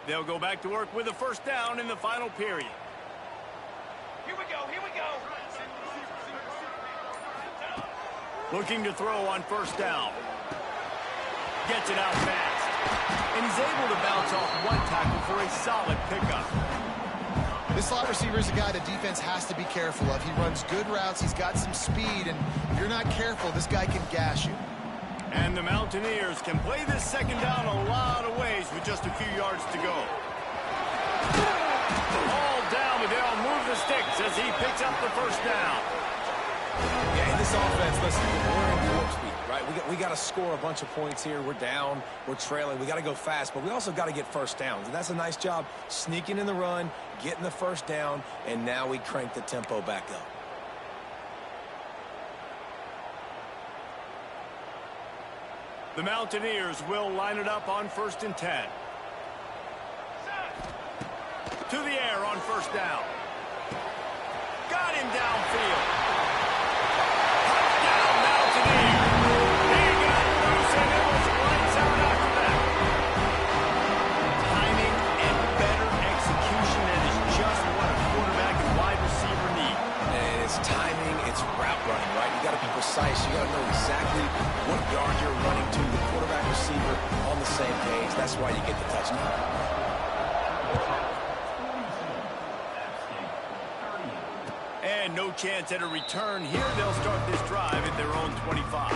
They'll go back to work with a first down in the final period. Here we go, here we go. Looking to throw on first down. Gets it out fast. And he's able to bounce off one tackle for a solid pickup. This slot receiver is a guy the defense has to be careful of. He runs good routes. He's got some speed, and if you're not careful, this guy can gash you. And the Mountaineers can play this second down a lot of ways with just a few yards to go. All down, but they'll move the sticks as he picks up the first down. Yeah, in this offense, listen, we're in warp speed, right? We got to score a bunch of points here. We're down. We're trailing. We got to go fast, but we also got to get first downs. And that's a nice job sneaking in the run, getting the first down, and now we crank the tempo back up. The Mountaineers will line it up on 1st and 10. To the air on first down. Got him downfield. Touchdown, Mountaineers. He got loose and it was lights out after that. Timing and better execution, that is just what a quarterback and wide receiver need. And it's timing, it's route running, right? You got to be precise. You got to know exactly what yard you're running to. The quarterback, receiver on the same page. That's why you get the touchdown. And no chance at a return here. They'll start this drive at their own 25.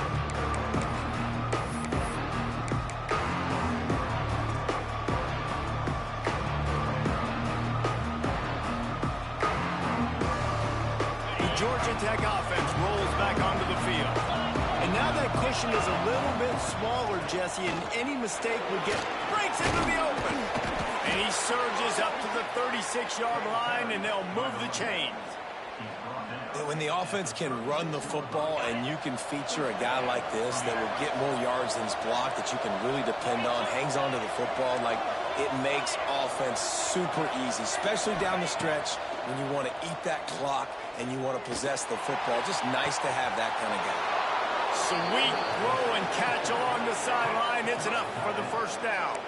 The Georgia Tech offense rolls back onto the field. And now that cushion is a little bit smaller, Jesse, and any mistake would get breaks into the open. And he surges up to the 36-yard line, and they'll move the chains. When the offense can run the football and you can feature a guy like this that will get more yards than his block, that you can really depend on, hangs on to the football, like it makes offense super easy, especially down the stretch when you want to eat that clock and you want to possess the football. Just nice to have that kind of guy. Sweet throw and catch along the sideline. It's enough for the first down.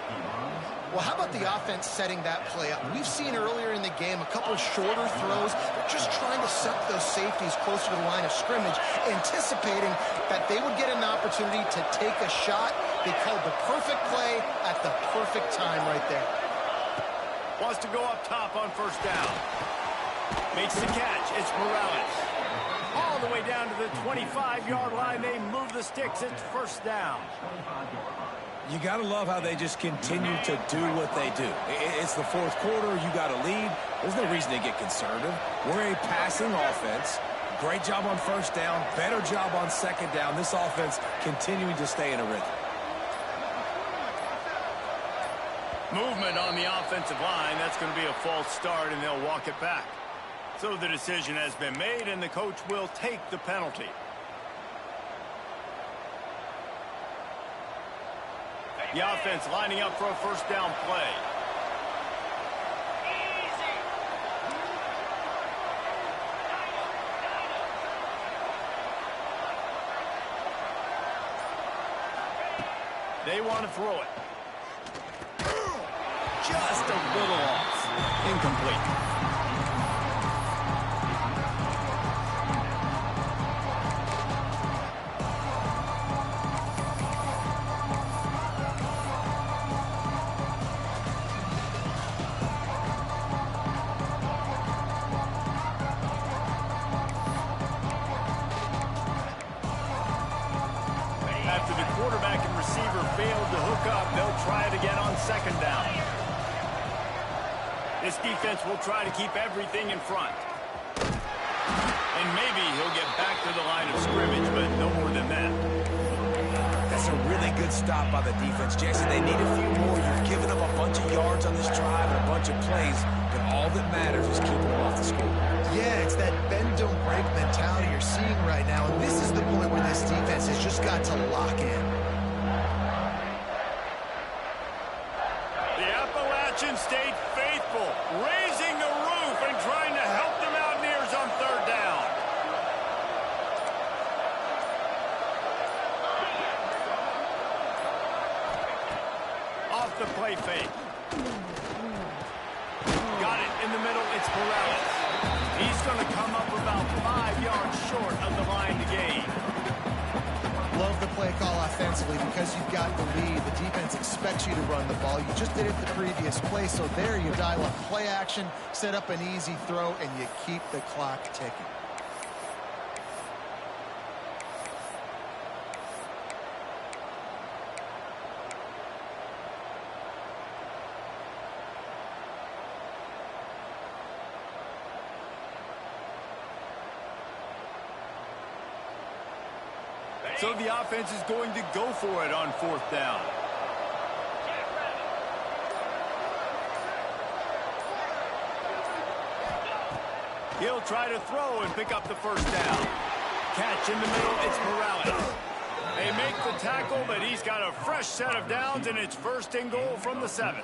Well, how about the offense setting that play up? We've seen earlier in the game a couple of shorter throws. They're just trying to suck those safeties closer to the line of scrimmage, anticipating that they would get an opportunity to take a shot. They called the perfect play at the perfect time right there. Wants to go up top on first down. Makes the catch. It's Morales. All the way down to the 25-yard line. They move the sticks. It's first down. You got to love how they just continue to do what they do. It's the fourth quarter. You got a lead. There's no reason to get conservative. We're a passing offense. Great job on first down. Better job on second down. This offense continuing to stay in a rhythm. Movement on the offensive line. That's going to be a false start, and they'll walk it back. So the decision has been made, and the coach will take the penalty. The offense lining up for a first down play. They want to throw it. Just a little off. Incomplete. After the quarterback and receiver failed to hook up, they'll try it again on second down. This defense will try to keep everything in front. And maybe he'll get back to the line of scrimmage, but no more than that. That's a really good stop by the defense, Jason. They need a few more. You've given them a bunch of yards on this drive and a bunch of plays, but all that matters is keeping them off the score. Yeah, it's that bend, don't break mentality you're seeing right now, and this is the point where this defense has just got to lock in. The Appalachian stayed faithful, raising the roof and trying to help the Mountaineers on third down. Off the play fake. Got it in the middle, it's Morales. He's going to come up about 5 yards short of the line to gain. Love the play call offensively because you've got the lead. The defense expects you to run the ball. You just did it the previous play, so there you dial up play action, set up an easy throw, and you keep the clock ticking. So the offense is going to go for it on fourth down. He'll try to throw and pick up the first down. Catch in the middle, it's Morales. They make the tackle, but he's got a fresh set of downs, and it's first and goal from the 7.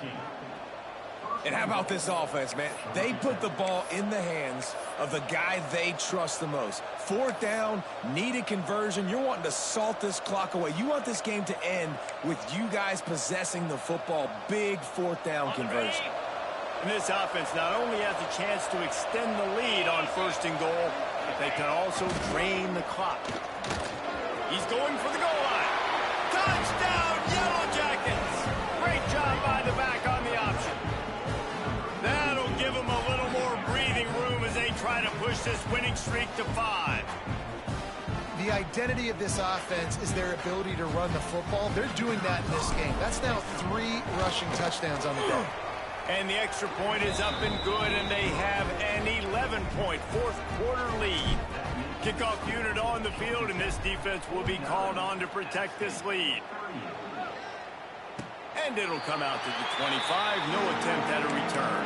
And how about this offense, man? They put the ball in the hands of the guy they trust the most. Fourth down, needed conversion. You're wanting to salt this clock away. You want this game to end with you guys possessing the football. Big fourth down conversion. And this offense not only has a chance to extend the lead on first and goal, but they can also drain the clock. He's going for the goal line. Touchdown, Yellow Jackets! Great job by the back on the option. That'll give them a little more breathing room as they try to push this winning streak to 5. The identity of this offense is their ability to run the football. They're doing that in this game. That's now 3 rushing touchdowns on the day. And the extra point is up and good, and they have an 11-point fourth-quarter lead. Kickoff unit on the field, and this defense will be called on to protect this lead. And it'll come out to the 25. No attempt at a return.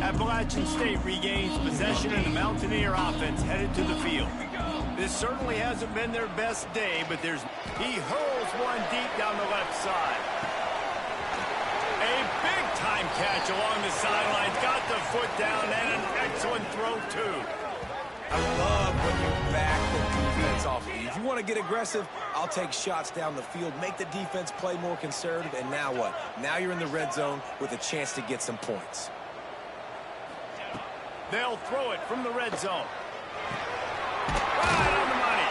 Appalachian State regains possession, and the Mountaineer offense headed to the field. This certainly hasn't been their best day, but he hurls one deep down the left side. A big-time catch along the sidelines, got the foot down, and an excellent throw, too. I love when you back the defense off of you. If you want to get aggressive, I'll take shots down the field, make the defense play more conservative, and now what? Now you're in the red zone with a chance to get some points. They'll throw it from the red zone. Right on the money.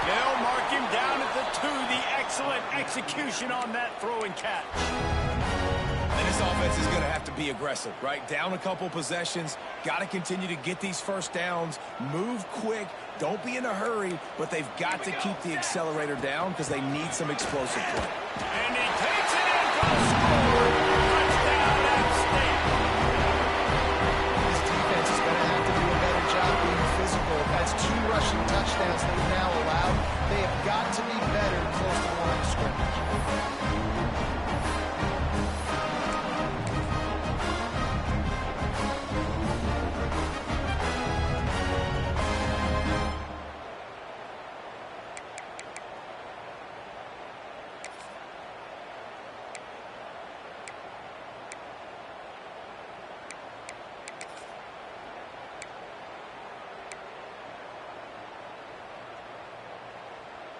They'll mark him down at the 2. The excellent execution on that throw and catch. And this offense is going to have to be aggressive, right? Down a couple possessions. Got to continue to get these first downs. Move quick. Don't be in a hurry, but they've got to keep the accelerator down because they need some explosive play. And he takes it in for the score. Touchdown, App State. This defense is going to have to do a better job being physical. That's 2 rushing touchdowns they've now allowed. They have got to be better close to the line of scrimmage.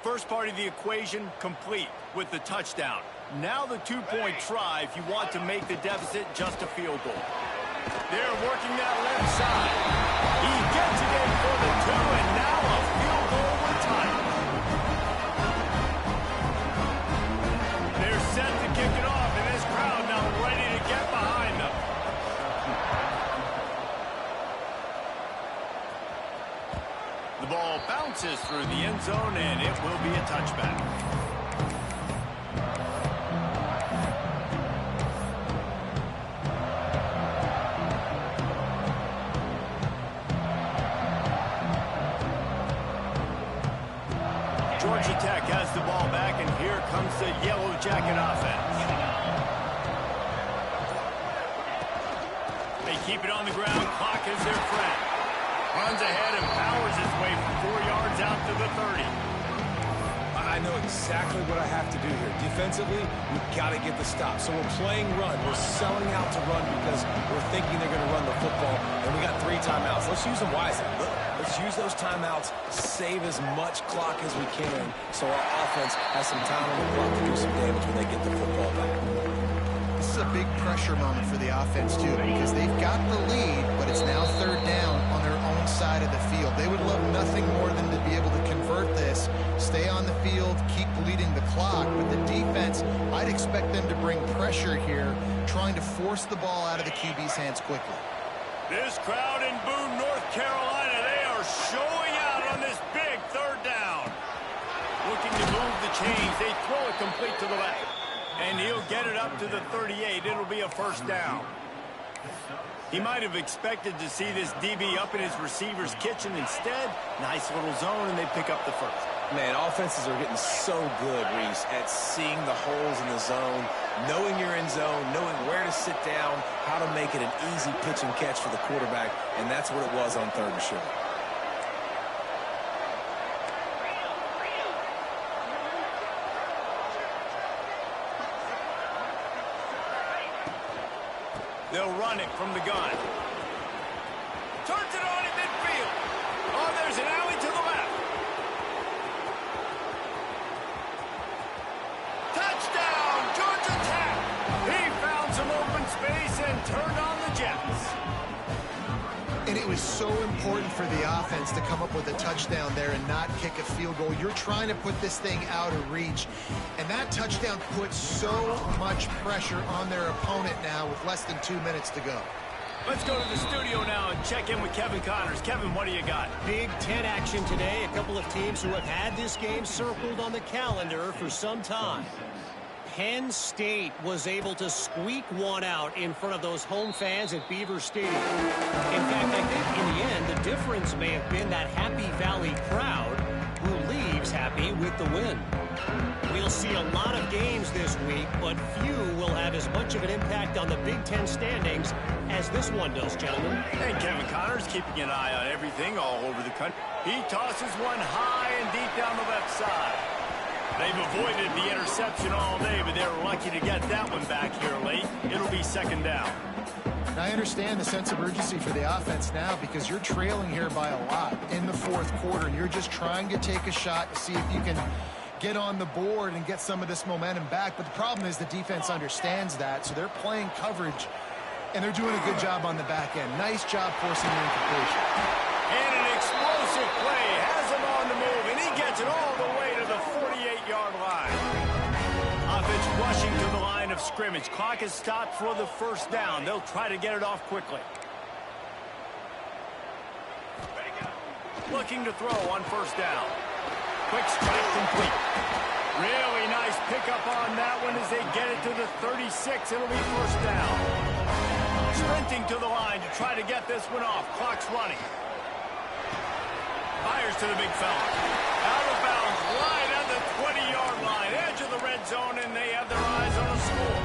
first part of the equation complete with the touchdown. Now the two-point try if you want to make the deficit just a field goal. They're working that left side. He gets it in for the two, and now a field goal with time. They're set to kick it off, and this crowd now ready to get behind them. The ball bounces through the end zone, and it will be a touchback. Georgia Tech has the ball back, and here comes the Yellow Jacket offense. They keep it on the ground. Clock is their friend. Runs ahead and powers his way from 4 yards out to the 30. I know exactly what I have to do here. Defensively, we've got to get the stop. So we're playing run. We're selling out to run because we're thinking they're going to run the football, and we got 3 timeouts. Let's use them wisely. Let's use those timeouts, save as much clock as we can so our offense has some time on the clock to do some damage when they get the football back. This is a big pressure moment for the offense, too, because they've got the lead, but it's now third down on their own side of the field. They would love nothing more than to be able to convert this, stay on the field, keep bleeding the clock. But the defense, I'd expect them to bring pressure here, trying to force the ball out of the QB's hands quickly. This crowd in Boone, North Carolina, they are showing out on this big third down. Looking to move the chains. They throw it complete to the left. And he'll get it up to the 38. It'll be a first down. He might have expected to see this DB up in his receiver's kitchen. Instead, nice little zone, and they pick up the first. Man, offenses are getting so good, Reese, at seeing the holes in the zone, knowing you're in zone, knowing where to sit down, how to make it an easy pitch and catch for the quarterback, and that's what it was on third and short. They'll run it from the gun. Turns it on in midfield. Oh, there's an alley to the left. Touchdown, Georgia Tech. He found some open space and turned on the Jets. And it was so important for the offense to come up with a touchdown there and not kick a field goal. You're trying to put this thing out of reach. And that touchdown puts so much pressure on their opponent now with less than 2 minutes to go. Let's go to the studio now and check in with Kevin Connors. Kevin, what do you got? Big Ten action today. A couple of teams who have had this game circled on the calendar for some time. Penn State was able to squeak one out in front of those home fans at Beaver Stadium. In fact, I think in the end, the difference may have been that Happy Valley crowd who leaves happy with the win. We'll see a lot of games this week, but few will have as much of an impact on the Big Ten standings as this one does, gentlemen. And Kevin Connors keeping an eye on everything all over the country. He tosses one high and deep down the left side. They've avoided the interception all day, but they were lucky to get that one back here late. It'll be second down. And I understand the sense of urgency for the offense now because you're trailing here by a lot in the fourth quarter, and you're just trying to take a shot to see if you can get on the board and get some of this momentum back. But the problem is the defense understands that, so they're playing coverage, and they're doing a good job on the back end. Nice job forcing the incompletion. And an explosive play has him on the move, and he gets it all the way to the 48-yard line. Offense rushing to the line of scrimmage. Clock is stopped for the first down. They'll try to get it off quickly. Looking to throw on first down. Quick strike complete. Really nice pickup on that one as they get it to the 36. It'll be first down. Sprinting to the line to try to get this one off. Clock's running. Fires to the big fella. Out of bounds, right at the 20-yard line. Edge of the red zone, and they have their eyes on a score.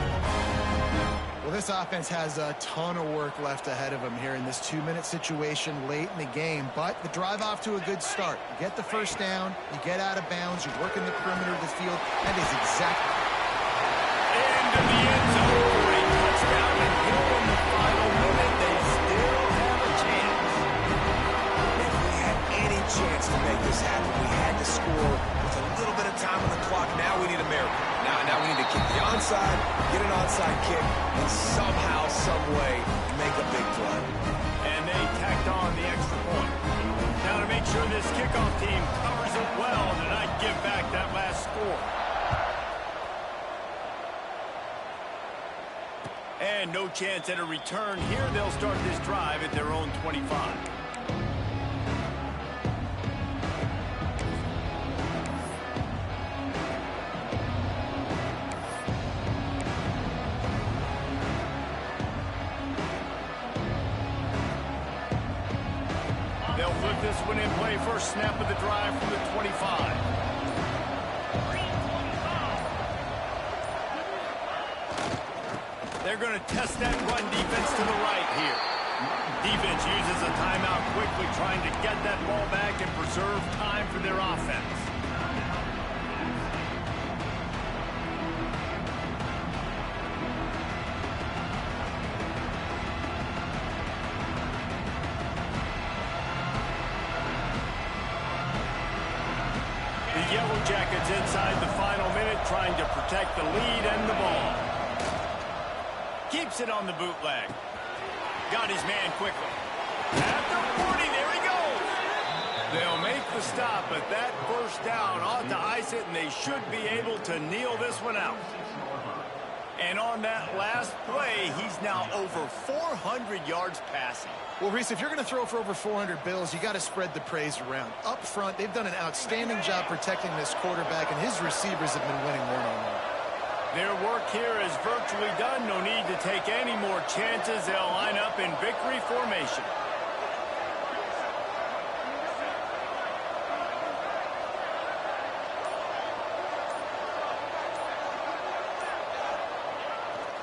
Well, this offense has a ton of work left ahead of them here in this 2-minute situation late in the game, but the drive off to a good start. You get the first down, you get out of bounds, you work in the perimeter of the field. That is exactly Into the end zone for a touchdown, and here in the final minute, they still have a chance. If we had any chance to make this happen, we had to score with a little bit somehow, some way, make a big play. And they tacked on the extra point. Now to make sure this kickoff team covers it well to not give back that last score. And no chance at a return here. They'll start this drive at their own 25. They'll put this one in play. First snap of the drive from the 25. They're going to test that run defense to the right here. Defense uses a timeout quickly, trying to get that ball back and preserve time for their offense. The Yellow Jackets inside the final minute, trying to protect the lead and the ball. Keeps it on the bootleg. Got his man quickly. At the 40, there he goes. They'll make the stop, but that first down ought to ice it, and they should be able to kneel this one out. And on that last play, he's now over 400 yards passing. Well, Reese, if you're going to throw for over 400 bills, you got to spread the praise around. Up front, they've done an outstanding job protecting this quarterback, and his receivers have been winning one-on-one. Their work here is virtually done. No need to take any more chances. They'll line up in victory formation.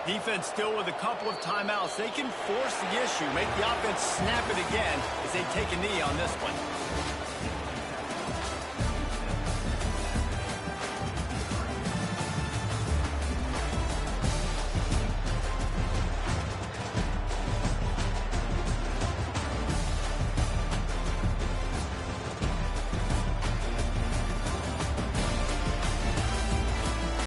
Defense still with a couple of timeouts. They can force the issue, make the offense snap it again as they take a knee on this one.